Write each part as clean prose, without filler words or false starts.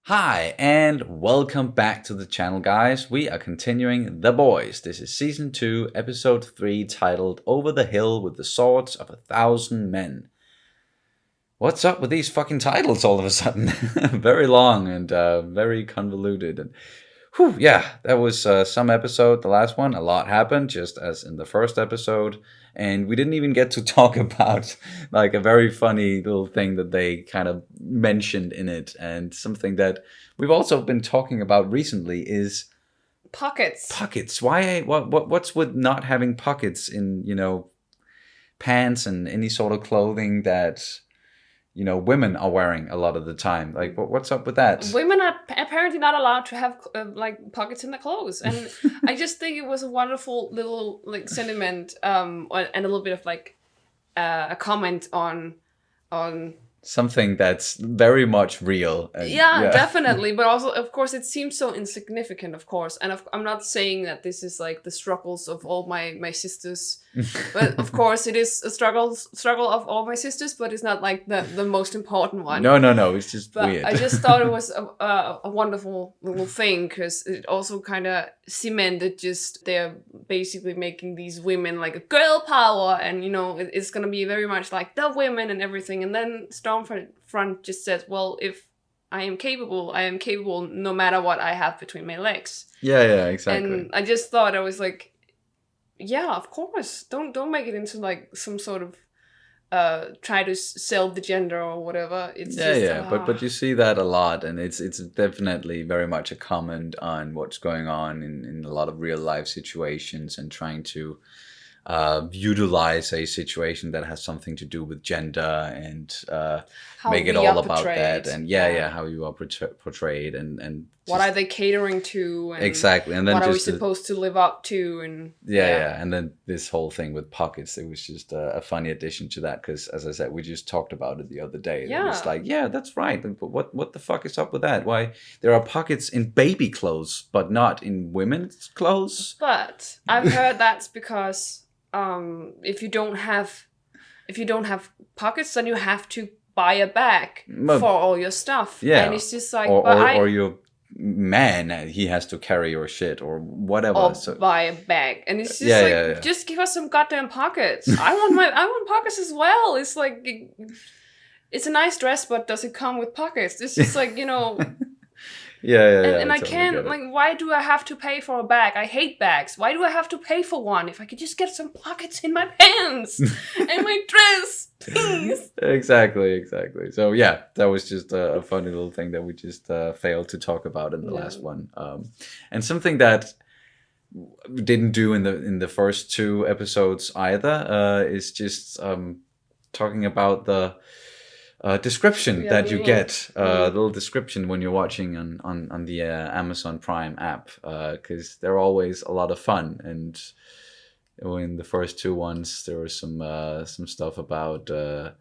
Hi, and welcome back to the channel, guys. We are continuing The Boys. This is Season 2, Episode 3, titled Over the Hill with the Swords of 1,000 Men. What's up with these fucking titles all of a sudden? Very long and very convoluted. And that was some episode. The last one, a lot happened, just as in the first episode. And we didn't even get to talk about like a very funny little thing that they kind of mentioned in it. And something that we've also been talking about recently is pockets. Pockets. Why? What's with not having pockets in, pants and any sort of clothing that women are wearing a lot of the time? Like, what's up with that? Women are apparently not allowed to have pockets in their clothes, and I just think it was a wonderful little sentiment, and a little bit of a comment on something that's very much real. Yeah, definitely. But also, of course, it seems so insignificant, of course. And I'm not saying that this is like the struggles of all my sisters. But of course, it is a struggle of all my sisters, but it's not like the most important one. No. It's just but weird. I just thought it was a wonderful little thing, because it also kind of cemented just they're basically making these women like a girl power. And, it's going to be very much like the women and everything. And then Stormfront just says, well, if I am capable no matter what I have between my legs. Yeah, exactly. And I just thought, I was like, yeah, of course. Don't make it into like some sort of try to sell the gender or whatever. It's but you see that a lot, and it's definitely very much a comment on what's going on in a lot of real life situations, and trying to utilize a situation that has something to do with gender and make it all about that. And how you are portrayed and what are they catering to, and exactly, and then what are we supposed to live up to, and and then this whole thing with pockets, it was just a funny addition to that, because as I said, we just talked about it the other day. It was like, that's right, but what the fuck is up with that? Why there are pockets in baby clothes but not in women's clothes? But I've heard that's because if you don't have pockets, then you have to buy a bag for all your stuff. And it's just like, or your man, he has to carry your shit or whatever. Or buy a bag. And it's just just give us some goddamn pockets. I want pockets as well. It's like, it's a nice dress, but does it come with pockets? It's just like, And I can't, why do I have to pay for a bag? I hate bags. Why do I have to pay for one? If I could just get some pockets in my pants and my dress, please. Exactly. So that was just a funny little thing that we just failed to talk about in the last one. And something that we didn't do in the first two episodes either is just talking about the description that you get, a little description when you're watching on the Amazon Prime app, because they're always a lot of fun. And in the first two ones, there was some stuff about now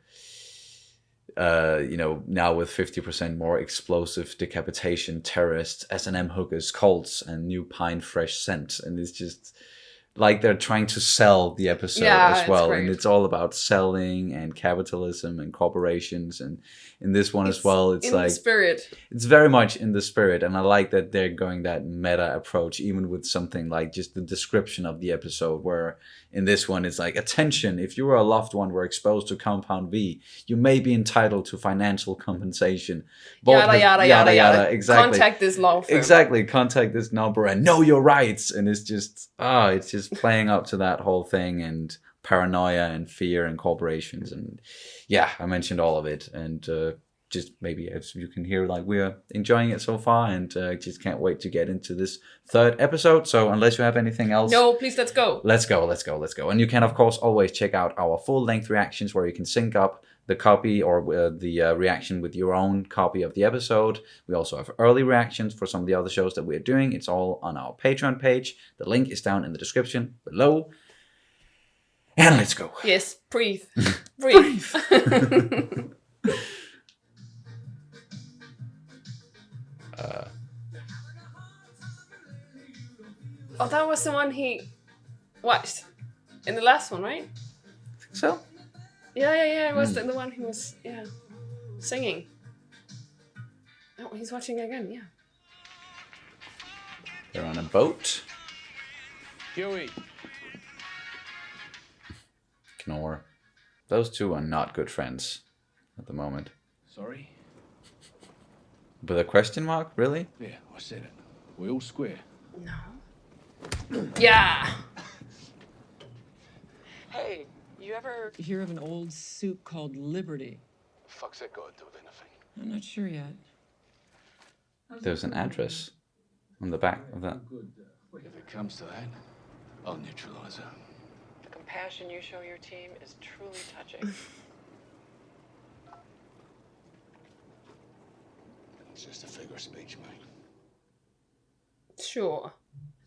with 50% more explosive decapitation, terrorists, S&M hookers, cults, and new pine fresh scent. And it's just like they're trying to sell the episode as well. And it's all about selling and capitalism and corporations. And in this one as well, it's like, the spirit. It's very much in the spirit. And I like that they're going that meta approach, even with something like just the description of the episode, where in this one, it's like, attention, if you or a loved one were exposed to Compound V, you may be entitled to financial compensation. Yada. Exactly. Contact this law firm. Exactly. Contact this number and know your rights. And it's just, it's just playing up to that whole thing, and paranoia and fear and corporations. And I mentioned all of it. And just maybe, as you can hear, like, we're enjoying it so far, and just can't wait to get into this third episode. So unless you have anything else, no, please, let's go. Let's go. And you can, of course, always check out our full-length reactions, where you can sync up the copy or the reaction with your own copy of the episode. We also have early reactions for some of the other shows that we're doing. It's all on our Patreon page. The link is down in the description below. And let's go. Yes, breathe. That was the one he watched in the last one, right? I think so. Yeah. It was the one he was, singing. he's watching again, yeah. They're on a boat. Huey. Ignore. Those two are not good friends at the moment. Sorry? With a question mark? Really? Yeah, I said it. We all square. No. Yeah. Hey, you ever hear of an old soup called Liberty? Fuck's that got to do with anything? I'm not sure yet. There's an address on the back of that. If it comes to that, I'll neutralize her. The compassion you show your team is truly touching. It's just a figure of speech, mate. Sure.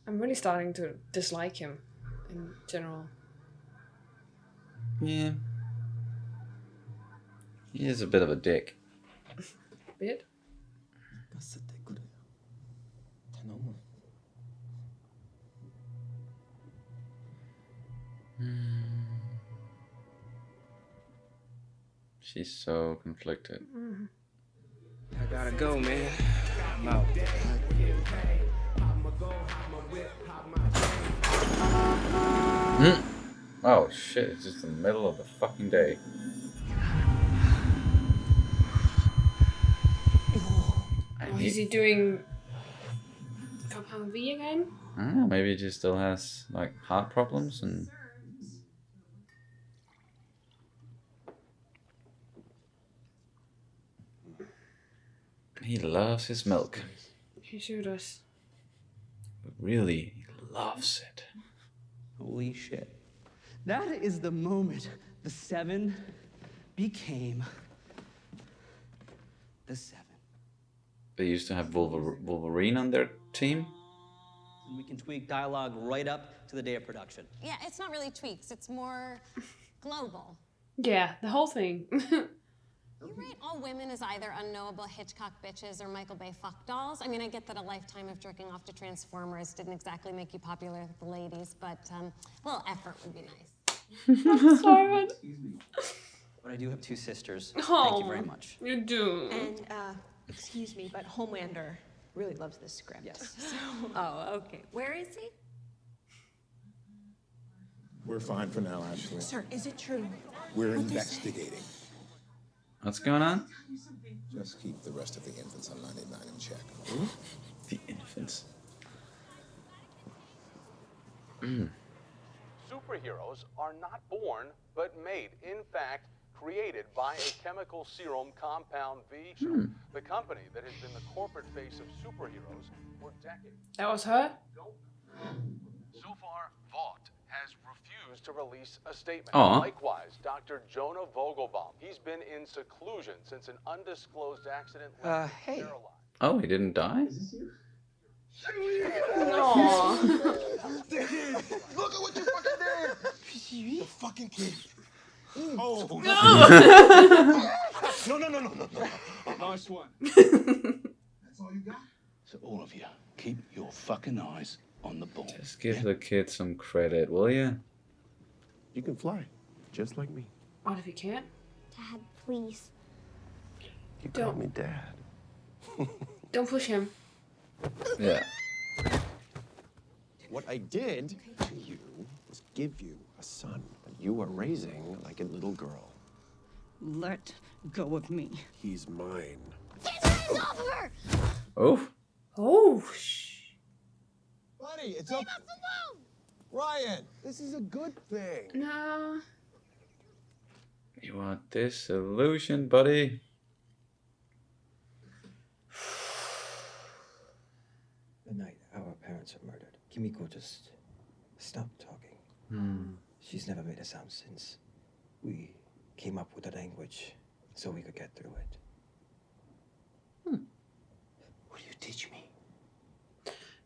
I'm really starting to dislike him in general. Yeah. He is a bit of a dick. Bit? She's so conflicted. I gotta go, man. I'm out. Oh shit, it's just the middle of the fucking day. Oh, is he doing Compound V again? I don't know, maybe he just still has like heart problems and he loves his milk. He sure does. But really, he loves it. Holy shit. That is the moment the Seven became the Seven. They used to have Wolverine on their team. And we can tweak dialogue right up to the day of production. Yeah, it's not really tweaks. It's more global. Yeah, the whole thing. You write all women as either unknowable Hitchcock bitches or Michael Bay fuck dolls. I mean, I get that a lifetime of jerking off to Transformers didn't exactly make you popular with the ladies, but a little effort would be nice. Sorry. But I do have two sisters. Oh, Thank you very much. You do. And, excuse me, but Homelander really loves this script. Yes. Oh, okay. Where is he? We're fine for now, Ashley. Sir, is it true? We're investigating. What's going on? Just keep the rest of the infants on 99 in check. The infants. Superheroes are not born, but made. In fact, created by a chemical serum, Compound V. The company that has been the corporate face of superheroes for decades. That was her? So far, Vought has refused to release a statement. Aw. Likewise, Dr. Jonah Vogelbaum. He's been in seclusion since an undisclosed accident left him hey. paralyzed. Oh, he didn't die? No. Look at what you fucking did! The fucking kid. Oh, no. Nice one. That's all you got? So all of you, keep your fucking eyes on the ball. Just give the kid some credit, will you? You can fly, just like me. What if you can't? Dad, please. You Don't. call me Dad. Don't push him. Yeah. What I did to you was give you a son that you are raising like a little girl. Let go of me. He's mine. Get your hands off of her! Oh. Oh, Buddy, it's up. Ryan, this is a good thing. No. You are disillusioned, buddy. The night our parents were murdered, Kimiko just stopped talking. She's never made a sound since. We came up with a language so we could get through it. Will you teach me?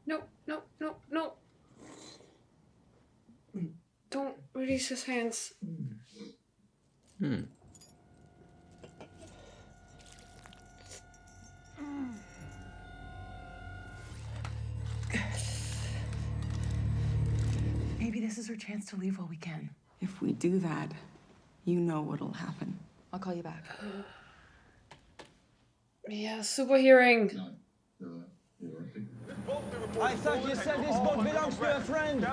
No. Don't release his hands. Maybe this is our chance to leave while we can. If we do that, you know what'll happen. I'll call you back. Yeah, super hearing. I thought you said this boat belongs to a friend.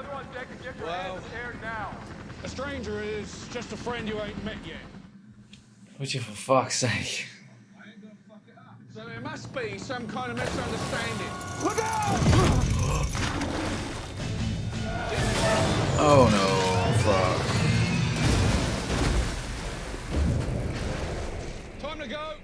Well, a stranger is just a friend you ain't met yet. Would you, for fuck's sake? So there must be some kind of misunderstanding. Look out! Oh no, fuck. Time to go.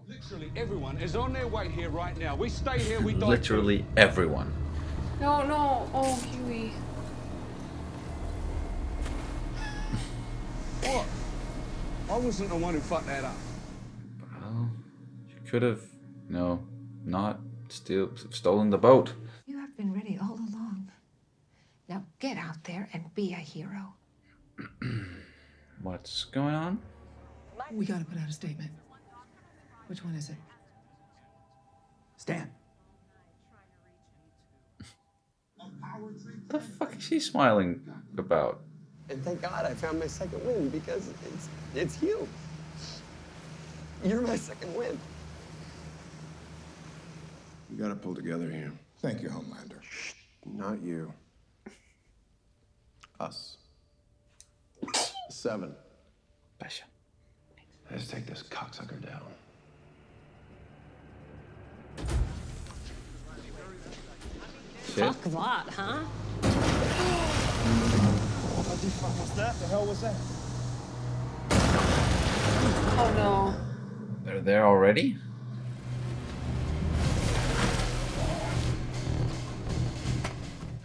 Literally everyone is on their way here right now. We stay here, we die. Literally everyone. No, no. Oh, Huey. What? I wasn't the one who fucked that up. Well, you could have, not stolen the boat. You have been ready all along. Now get out there and be a hero. What's going on? We gotta put out a statement. Which one is it? Stan. The fuck is she smiling about? And thank God I found my second win because it's you. You're my second win. You gotta pull together here. Thank you, Homelander. Not you. Us. 7. Basha. Let's take this cocksucker down. Shit. Fuck that, huh? What the fuck was that? The hell was that? Oh no. They're there already?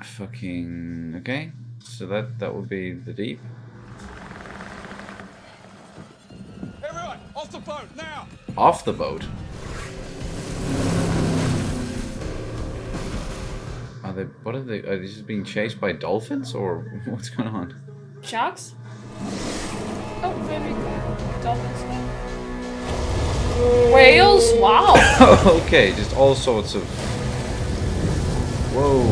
Fucking okay. So that would be the deep. Everyone, off the boat now! Off the boat. What are they? Are they just being chased by dolphins, or what's going on? Sharks? Oh, maybe dolphins. Whales? Wow. Okay, just all sorts of. Whoa.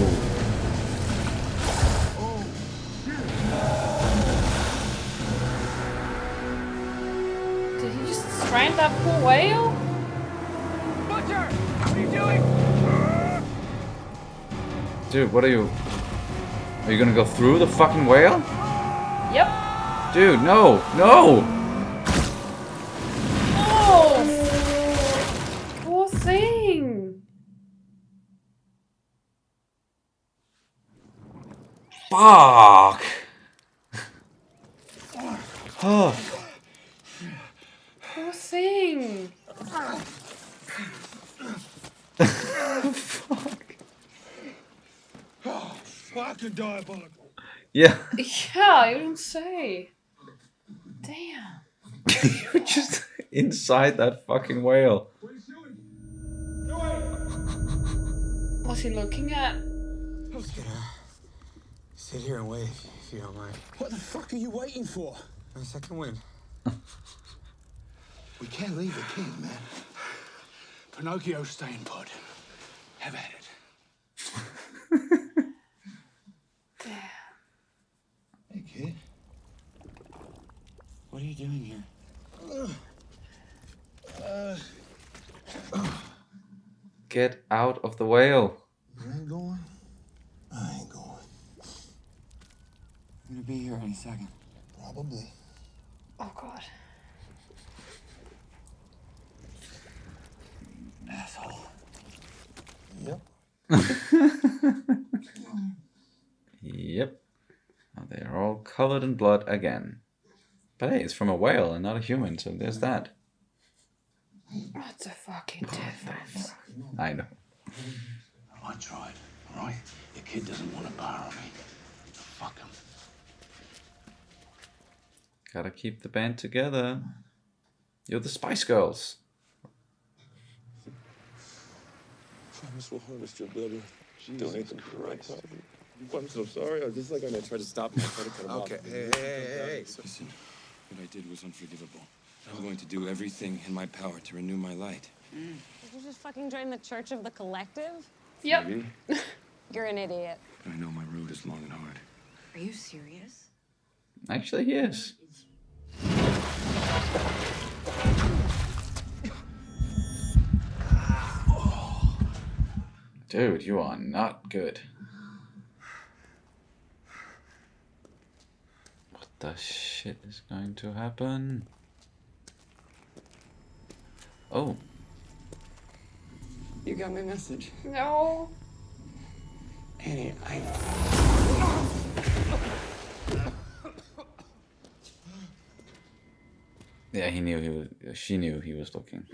Did he just strand that poor whale? Butcher! What are you doing? Dude, what are you? Are you gonna go through the fucking whale? Yep. Dude, no, no! Oh, poor thing. Fuck! Oh. Poor thing. Fuck. Oh, fucking diabolical. Yeah. Yeah, you didn't say. Damn. You were just inside that fucking whale. What's he looking at? I'm just gonna sit here and wait, if you don't mind. What the fuck are you waiting for? My second win. We can't leave the kid, man. Pinocchio, staying put. Have at it. Hey, kid. What are you doing here? Get out of the whale. You ain't going? I ain't going. I'm gonna be here any second. Probably. Oh god. Asshole. Yep. Yep. Now they are all covered in blood again. But hey, it's from a whale and not a human, so there's that. What's a fucking difference? I know. I tried, all right? Your kid doesn't want to borrow me. Fuck him. Gotta keep the band together. You're the Spice Girls. Promise we'll harvest your brother. Jesus Christ. I'm so sorry. I was just like gonna try to stop him. I tried to cut him off. Okay, hey. Listen, what I did was unforgivable. I'm going to do everything in my power to renew my light. Did you just fucking join the Church of the Collective? Yep. Maybe. You're an idiot. I know my road is long and hard. Are you serious? Actually, he is. Dude, you are not good. What the shit is going to happen? Oh. You got my message. No. Annie, Yeah, he knew he was. She knew he was looking.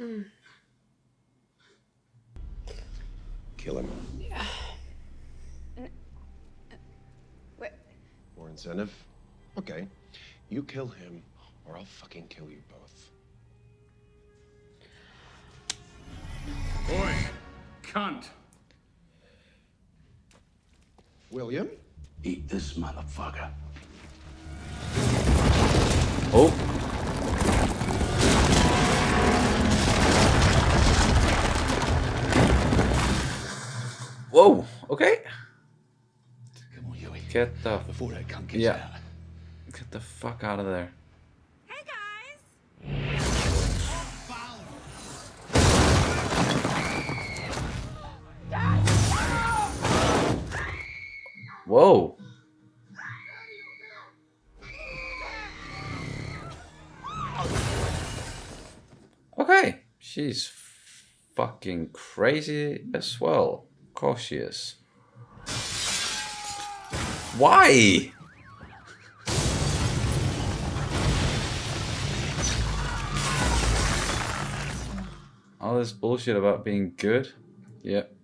Kill him. Yeah. What? More incentive? Okay. You kill him, or I'll fucking kill you both. Boy, cunt. William? Eat this motherfucker. Oh. Whoa. Okay. Come on, Huey. Get the Before that cunt gets out. Get the fuck out of there. Hey guys. Whoa. Okay. She's fucking crazy as well. Of course she is. Why? All this bullshit about being good? Yep.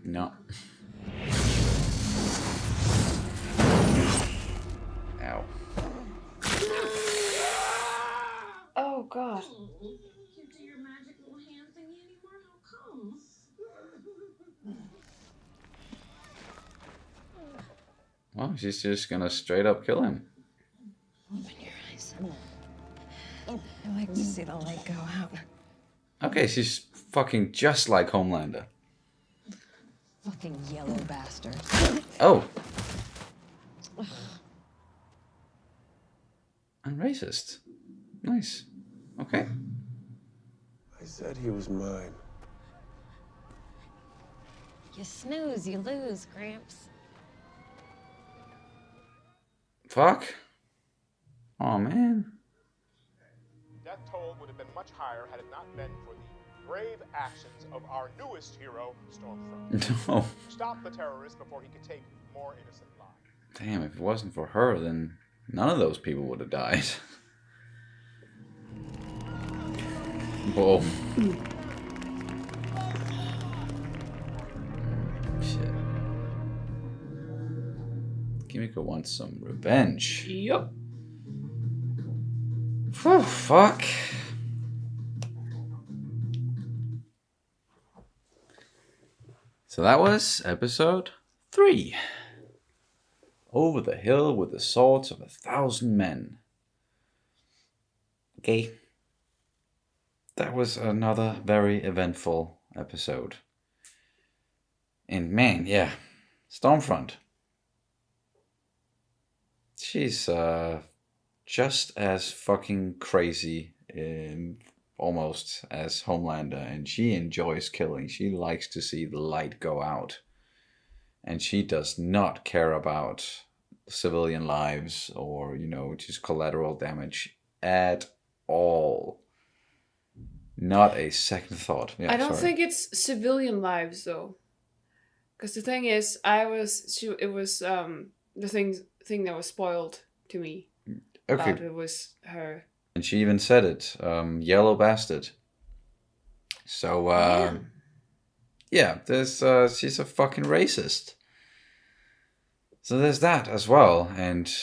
No. Ow. Oh god. Well, she's just gonna straight up kill him. Open your eyes. I like to see the light go out. Okay, she's fucking just like Homelander. Fucking yellow bastard. Oh. And racist. Nice. Okay. I said he was mine. You snooze, you lose, Gramps. Fuck. Oh man. Death toll would have been much higher had it not been for the brave actions of our newest hero, Stormfront. No. Stop the terrorist before he could take more innocent lives. Damn, if it wasn't for her, then none of those people would have died. Whoa. Shit. Kimiko wants some revenge. Yup. Whew, fuck. So that was episode 3. Over the hill with the swords of 1,000 men. Okay. That was another very eventful episode. And man, yeah. Stormfront. She's just as fucking crazy almost as Homelander, and she enjoys killing. She likes to see the light go out. And she does not care about civilian lives or, you know, just collateral damage at all. Not a second thought. Yeah, I don't sorry. think it's civilian lives though, because the thing is, it was the thing that was spoiled to me. Okay. About it was her. And she even said it, yellow bastard. So, yeah, there's she's a fucking racist. So there's that as well. And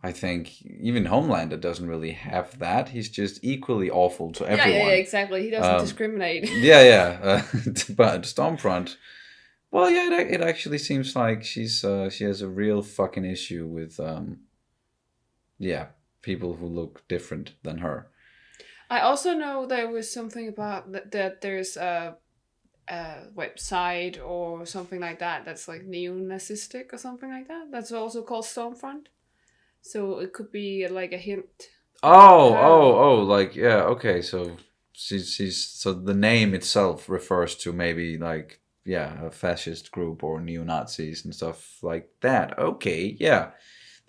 I think even Homelander doesn't really have that. He's just equally awful to everyone. Yeah, exactly. He doesn't discriminate. Yeah. But Stormfront, well, yeah, it actually seems like she has a real fucking issue with, people who look different than her. I also know there was something about that there's a website or something like that that's like neo-nazistic or something like that. That's also called Stormfront. So it could be like a hint Like, yeah, okay, so she's so the name itself refers to maybe like, yeah, a fascist group or neo-Nazis and stuff like that. Okay, yeah.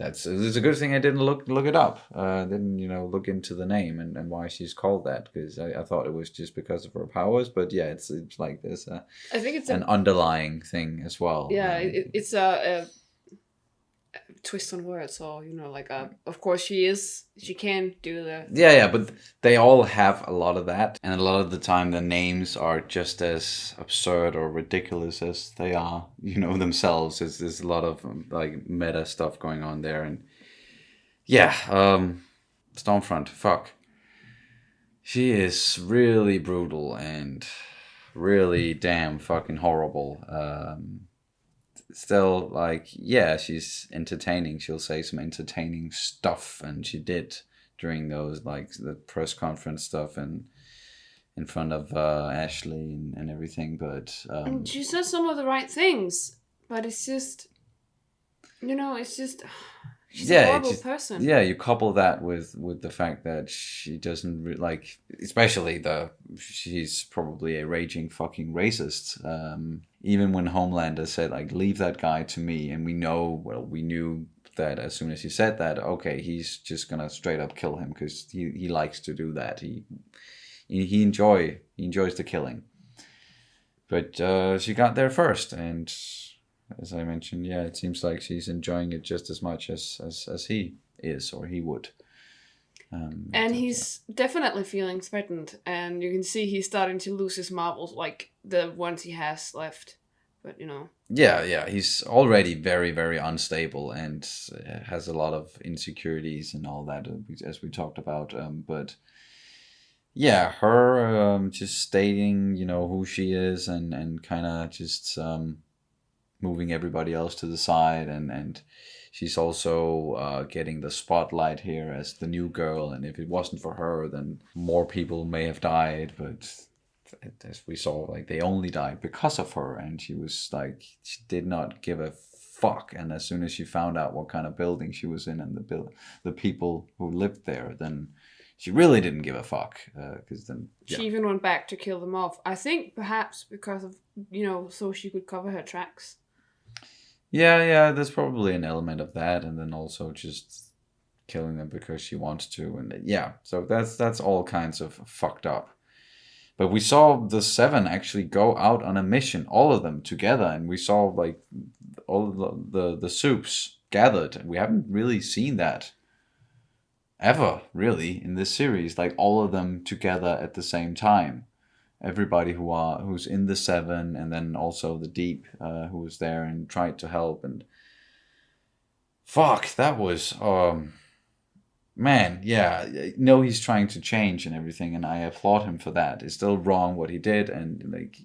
It's a good thing I didn't look it up. Didn't look into the name and why she's called that, because I thought it was just because of her powers. But yeah, it's like this. I think it's an underlying thing as well. Yeah, it's a twist on words, or like of course she can do the Yeah, but they all have a lot of that, and a lot of the time the names are just as absurd or ridiculous as they are, themselves. There's a lot of like meta stuff going on there, and yeah, Stormfront, fuck, she is really brutal and really damn fucking horrible. Still, like, yeah, she's entertaining. She'll say some entertaining stuff, and she did during those, like, the press conference stuff and in front of Ashley and everything. But she says some of the right things, but it's just, it's just she's a horrible person. Yeah, you couple that with the fact that she doesn't like, especially she's probably a raging fucking racist. Even when Homelander said, like, leave that guy to me, and we knew that as soon as he said that, okay, he's just gonna straight up kill him, because he likes to do that. He enjoys the killing. But she got there first, and as I mentioned, yeah, it seems like she's enjoying it just as much as he is, or he would. And he's definitely feeling threatened, and you can see he's starting to lose his marbles, like the ones he has left. But Yeah, he's already very, very unstable and has a lot of insecurities and all that, as we talked about. But yeah, her just stating, who she is, and kind of just moving everybody else to the side, and she's also getting the spotlight here as the new girl, and if it wasn't for her, then more people may have died. But as we saw, like, they only died because of her, and she was like, she did not give a fuck. And as soon as she found out what kind of building she was in and the people who lived there, then she really didn't give a fuck, because then she even went back to kill them off. I think perhaps because of so she could cover her tracks. Yeah, there's probably an element of that, and then also just killing them because she wants to, and yeah, so that's all kinds of fucked up. But we saw the 7 actually go out on a mission, all of them together, and we saw like all the soups gathered, and we haven't really seen that ever really in this series, like all of them together at the same time. Everybody who's in the 7, and then also the Deep, who was there and tried to help, and fuck, that was man, yeah. He's trying to change and everything, and I applaud him for that. It's still wrong what he did, and like,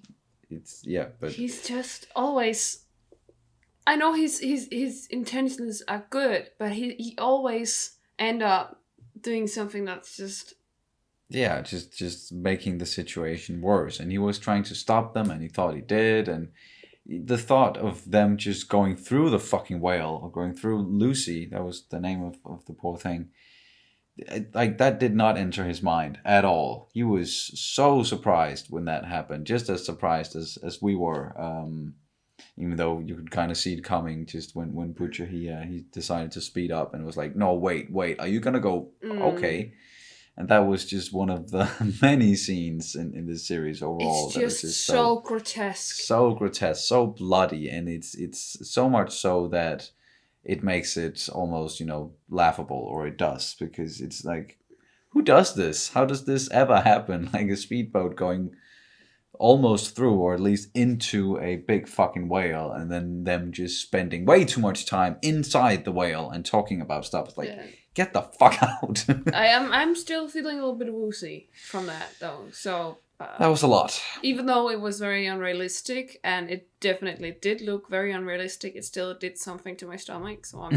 it's, yeah, but he's just always, I know his intentions are good, but he always end up doing something that's just just making the situation worse. And he was trying to stop them, and he thought he did, and the thought of them just going through the fucking whale, or going through Lucy, that was the name of the poor thing, like, that did not enter his mind at all. He was so surprised when that happened, just as surprised as we were, even though you could kind of see it coming. Just when Butcher, he decided to speed up and was like, no, wait, are you gonna go? Okay. And that was just one of the many scenes in this series overall. It's just so grotesque. So grotesque, so bloody, and it's so much so that it makes it almost, laughable, or it does, because it's like, who does this? How does this ever happen? Like a speedboat going almost through, or at least into, a big fucking whale, and then them just spending way too much time inside the whale and talking about stuff. It's like, yeah. Get the fuck out. I'm still feeling a little bit woozy from that, though. So that was a lot. Even though it was very unrealistic, and it definitely did look very unrealistic, it still did something to my stomach. So I'm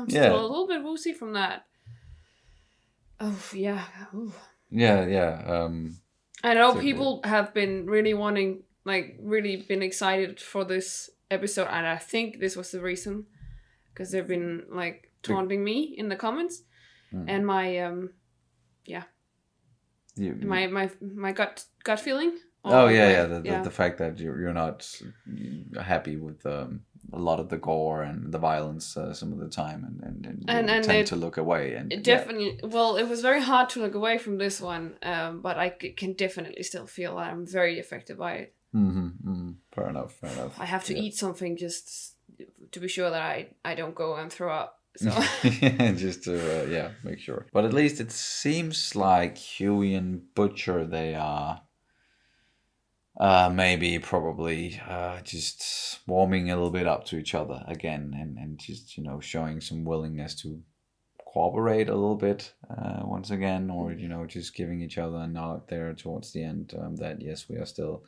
still a little bit woozy from that. Oh yeah. Ooh. Yeah. I know people have been really wanting, like, really been excited for this episode, and I think this was the reason, because they've been like taunting me in the comments. And my my gut feeling. Oh yeah. The fact that you're not happy with a lot of the gore and the violence some of the time, and you tend to look away. And it definitely, well, it was very hard to look away from this one, but I can definitely still feel that I'm very affected by it. Fair enough. I have to eat something just to be sure that I don't go and throw up. So just to make sure. But at least it seems like Huey and Butcher, they are probably just warming a little bit up to each other again, and just showing some willingness to cooperate a little bit once again, or just giving each other a nod there towards the end, that yes, we are still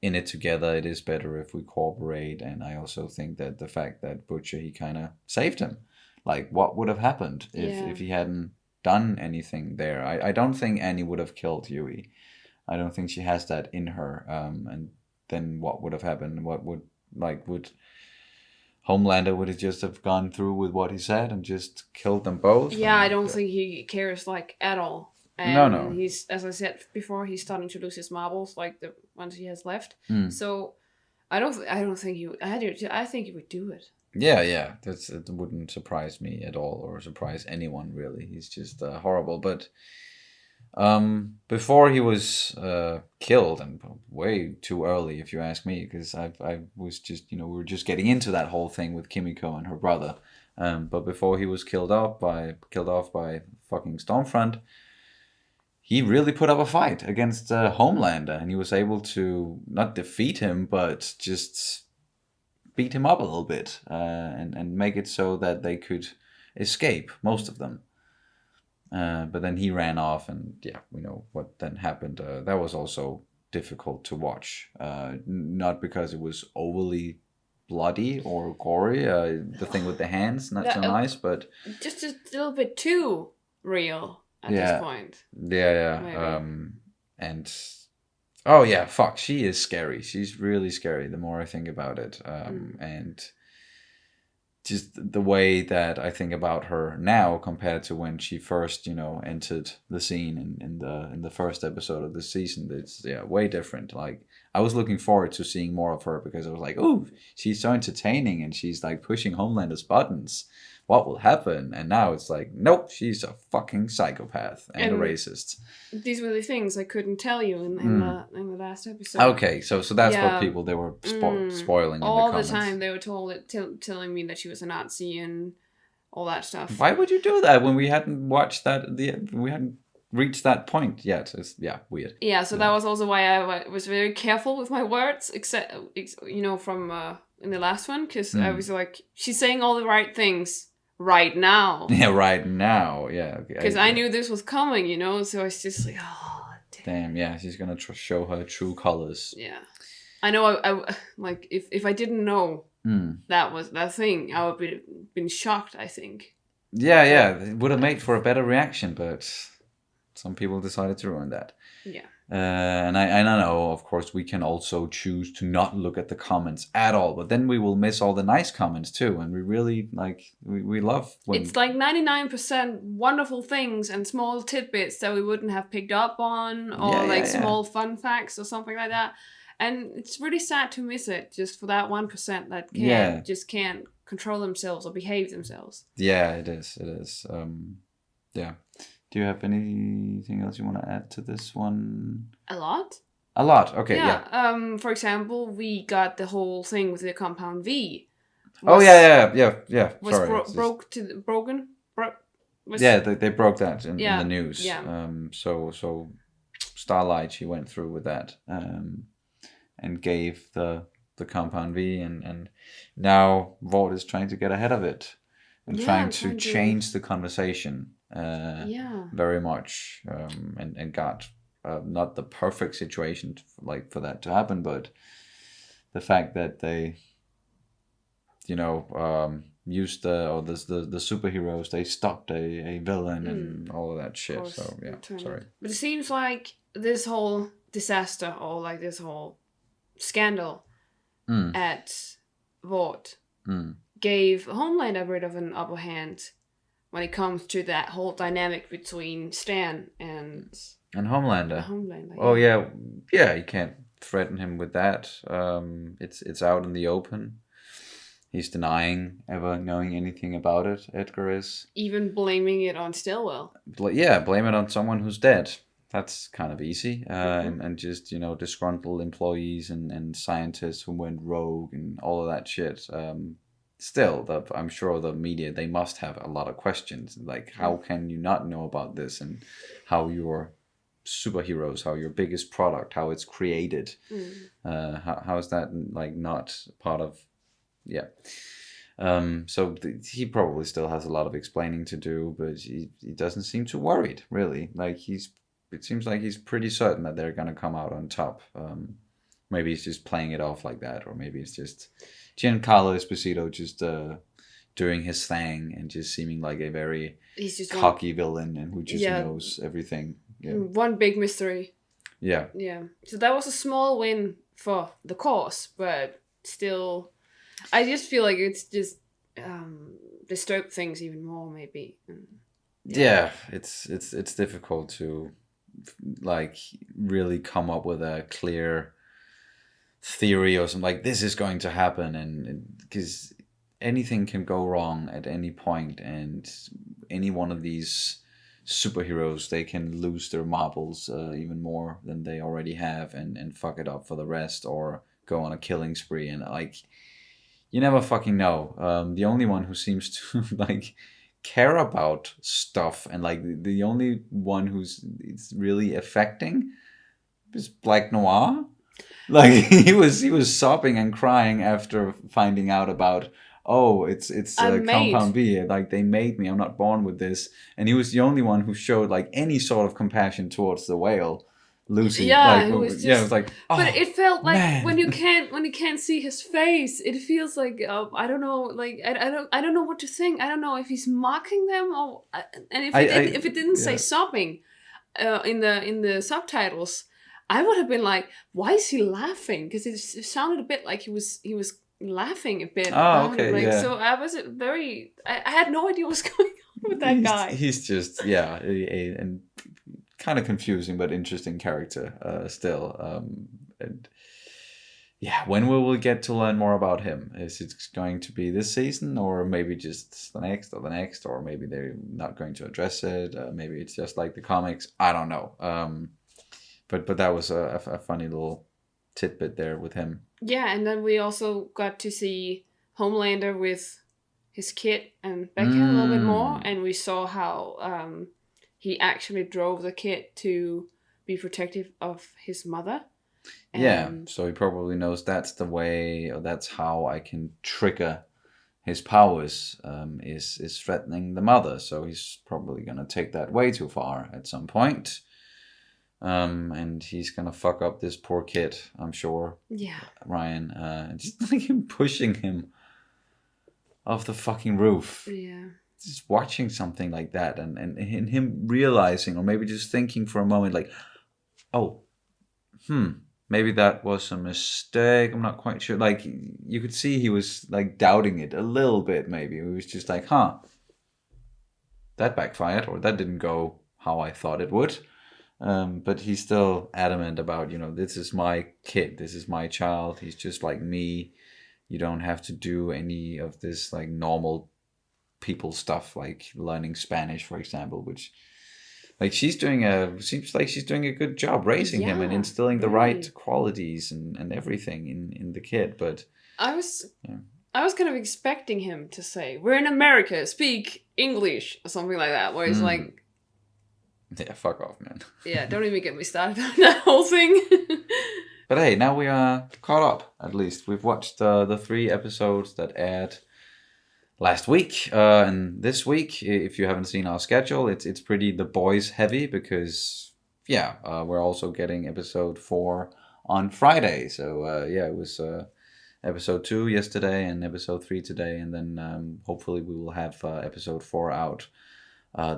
in it together. It is better if we cooperate. And I also think that the fact that Butcher, he kind of saved him. Like, what would have happened if he hadn't done anything there? I don't think Annie would have killed Huey. I don't think she has that in her. And then what would have happened? Would Homelander would have just have gone through with what he said and just killed them both? Yeah, I don't think he cares at all. And no. He's, as I said before, he's starting to lose his marbles, like the ones he has left. So I don't think he. I think he would do it. Yeah. It wouldn't surprise me at all, or surprise anyone really. He's just horrible. But before he was killed, and way too early if you ask me, because I was just we were just getting into that whole thing with Kimiko and her brother. But before he was killed off by fucking Stormfront, he really put up a fight against Homelander, and he was able to not defeat him, but just beat him up a little bit, and make it so that they could escape, most of them. But then he ran off, and we know what then happened. That was also difficult to watch, not because it was overly bloody or gory. The thing with the hands, not so nice, but just a little bit too real at this point. Yeah. And oh yeah, fuck, she is scary. She's really scary the more I think about it. And just the way that I think about her now compared to when she first, entered the scene in the first episode of the season, it's way different. Like, I was looking forward to seeing more of her because I was like, oh, she's so entertaining and she's like pushing Homelander's buttons. What will happen? And now it's like, nope, she's a fucking psychopath and a racist. These were the things I couldn't tell you in the last episode. Okay, so that's what people, they were spoiling all in the comments. The time. They were telling me that she was a Nazi and all that stuff. Why would you do that when we hadn't watched that? We hadn't reached that point yet. It's weird. Yeah, so that was also why I was very careful with my words, except from in the last one, because I was like, she's saying all the right things right now. Yeah, right now. Yeah. Because I knew this was coming, so it's just like, oh, damn. Yeah, she's gonna show her true colors. Yeah, I know. I like if I didn't know that was that thing, I would have been shocked, I think. Yeah, it would have made for a better reaction, but some people decided to ruin that. Yeah. And I know, of course, we can also choose to not look at the comments at all, but then we will miss all the nice comments too. And we really we love when it's like 99% wonderful things and small tidbits that we wouldn't have picked up on, or small fun facts or something like that. And it's really sad to miss it just for that 1% that just can't control themselves or behave themselves. Yeah, it is. Yeah. Do you have anything else you want to add to this one? A lot. Okay, yeah. For example, we got the whole thing with the compound V. Was broken? They broke that in the news. Yeah. So Starlight, she went through with that, and gave the compound V, and now Vought is trying to get ahead of it and trying to change the conversation. Very much, and got not the perfect situation for that to happen, but the fact that they used the superheroes, they stopped a villain and all of that shit. So sorry, but it seems like this whole disaster, or like this whole scandal at Vought gave Homelander a bit of an upper hand. when it comes to that whole dynamic between Stan and Homelander. Homelander. Oh yeah, you can't threaten him with that. It's out in the open. He's denying ever knowing anything about it. Edgar is. Even blaming it on Stillwell. Blame it on someone who's dead. That's kind of easy. And just, disgruntled employees and scientists who went rogue and all of that shit. Still, I'm sure the media, they must have a lot of questions. Like, how can you not know about this? And how your superheroes, how your biggest product, how it's created. How is that, like, not part of... Yeah. So he probably still has a lot of explaining to do, but he doesn't seem too worried, really. Like, it seems like he's pretty certain that they're gonna come out on top. Maybe he's just playing it off like that, or maybe it's just Giancarlo Esposito just doing his thing and just seeming like a very cocky villain and who just knows everything. Yeah. One big mystery. Yeah. Yeah. So that was a small win for the cause, but still, I just feel like it's just disturbed things even more, maybe. Yeah, it's difficult to like really come up with a clear theory or something like this is going to happen, and because anything can go wrong at any point, and any one of these superheroes, they can lose their marbles even more than they already have, and fuck it up for the rest, or go on a killing spree, and like you never fucking know. The only one who seems to like care about stuff, and like the only one who's it's really affecting is Black Noir. Like he was sobbing and crying after finding out about, oh, it's Compound B. Like, they made me. I'm not born with this. And he was the only one who showed like any sort of compassion towards the whale, Lucy. Yeah, like, it was just, it was like, oh, but it felt like man. when you can't see his face, it feels like I don't know, like I don't know what to think. I don't know if he's mocking them, or and if it didn't say sobbing in the subtitles, I would have been like, why is he laughing? Because it sounded a bit like he was laughing a bit. Oh, okay, like, yeah. So I was I had no idea what's going on with that guy. He's just and kind of confusing but interesting character still. And yeah, when will we get to learn more about him? Is it going to be this season, or maybe just the next, or maybe they're not going to address it? Maybe it's just like the comics. I don't know. But that was a funny little tidbit there with him. Yeah, and then we also got to see Homelander with his kid and Becca a little bit more, and we saw how he actually drove the kid to be protective of his mother. Yeah, so he probably knows that's the way, or that's how I can trigger his powers, is threatening the mother. So he's probably going to take that way too far at some point. And he's gonna fuck up this poor kid, I'm sure. Yeah. Ryan, just like him pushing him off the fucking roof. Yeah. Just watching something like that, and him realizing, or maybe just thinking for a moment, like, oh, maybe that was a mistake. I'm not quite sure. Like, you could see he was like doubting it a little bit. Maybe it was just like, that backfired, or that didn't go how I thought it would. But he's still adamant about, this is my kid, this is my child, he's just like me. You don't have to do any of this like normal people stuff, like learning Spanish, for example, which like seems like she's doing a good job raising him and instilling the right qualities and everything in the kid. But I was kind of expecting him to say, "We're in America, speak English," or something like that, where he's like, yeah, fuck off, man. Yeah, don't even get me started on that whole thing. But hey, now we are caught up, at least. We've watched the 3 episodes that aired last week. And this week, if you haven't seen our schedule, it's pretty The Boys heavy, because, we're also getting episode 4 on Friday. So, it was episode 2 yesterday and episode 3 today. And then hopefully we will have episode 4 out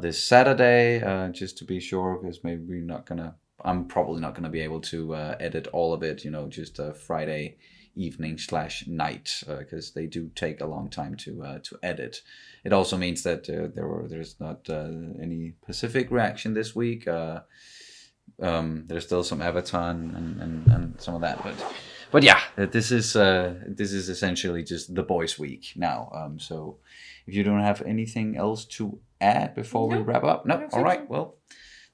this Saturday, just to be sure, because maybe we're not gonna I'm probably not going to be able to edit all of it, just Friday evening / night, because they do take a long time to edit. It also means that there's not any Pacific reaction this week. There's still some Avatar and some of that, but yeah, this is essentially just The Boys week now. So if you don't have anything else to add before we wrap up, no, all right, well,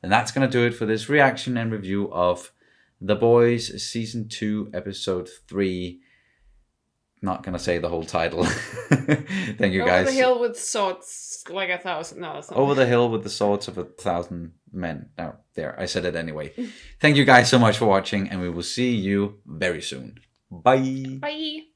then that's gonna do it for this reaction and review of The Boys season 2 episode 3. Not gonna say the whole title. Thank you guys. Over the hill with swords like 1,000. No, that's not. Over the hill with the swords of 1,000 men. No, there, I said it anyway. Thank you guys so much for watching, and we will see you very soon. Bye. Bye.